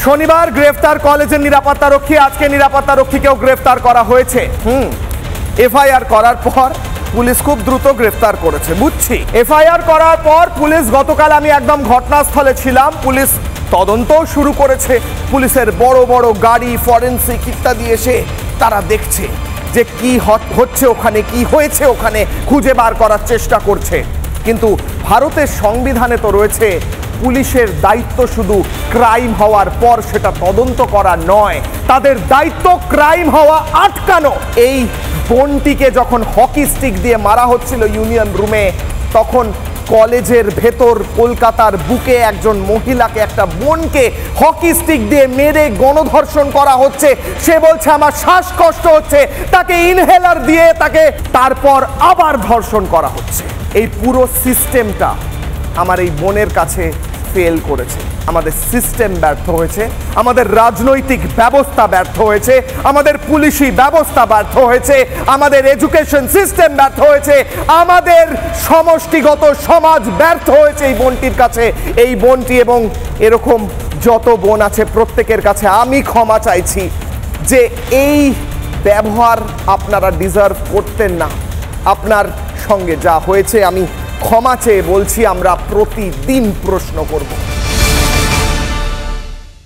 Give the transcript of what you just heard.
শনিবার গ্রেফতার কলেজের নিরাপত্তারক্ষী, আজকে নিরাপত্তারক্ষীকেও গ্রেফতার করা হয়েছে। এফআইআর করার পর পুলিশ খুব দ্রুত গ্রেফতার করেছে, বুঝছি। এফআইআর করার পর পুলিশ, গতকাল আমি একদম ঘটনাস্থলে ছিলাম, পুলিশ তদন্তও শুরু করেছে। পুলিশের বড় বড় গাড়ি, ফরেনসিক ইত্যাদি এসে তারা দেখছে যে কি হচ্ছে ওখানে, কি হয়েছে ওখানে, খুঁজে বার করার চেষ্টা করছে। কিন্তু ভারতের সংবিধানে তো রয়েছে পুলিশের দায়িত্ব শুধু ক্রাইম হওয়ার পর সেটা তদন্ত করা নয়, তাদের দায়িত্ব ক্রাইম হওয়া আটকানো। এই বোনটিকে যখন হকি স্টিক দিয়ে মারা হচ্ছিল ইউনিয়ন রুমে, তখন কলেজের ভেতর কলকাতার বুকে একজন মহিলাকে, একটা বোনকে হকি স্টিক দিয়ে মেরে গণধর্ষণ করা হচ্ছে। সে বলছে আমার শ্বাসকষ্ট হচ্ছে, তাকে ইনহেলার দিয়ে তাকে তারপর আবার ধর্ষণ করা হচ্ছে। এই পুরো সিস্টেমটা আমার এই বোনের কাছে ফেল করেছে। আমাদের সিস্টেম ব্যর্থ হয়েছে, আমাদের রাজনৈতিক ব্যবস্থা ব্যর্থ হয়েছে, আমাদের পুলিশি ব্যবস্থা ব্যর্থ হয়েছে, আমাদের এডুকেশন সিস্টেম ব্যর্থ হয়েছে, আমাদের সমষ্টিগত সমাজ ব্যর্থ হয়েছে এই বোনটির কাছে। এই বোনটি এবং এরকম যত বোন আছে প্রত্যেকের কাছে আমি ক্ষমা চাইছি যে এই ব্যবহার আপনারা ডিজার্ভ করতেন না। আপনার সঙ্গে যা হয়েছে আমি ক্ষমা চেয়ে বলছি, আমরা প্রতিদিন প্রশ্ন করব।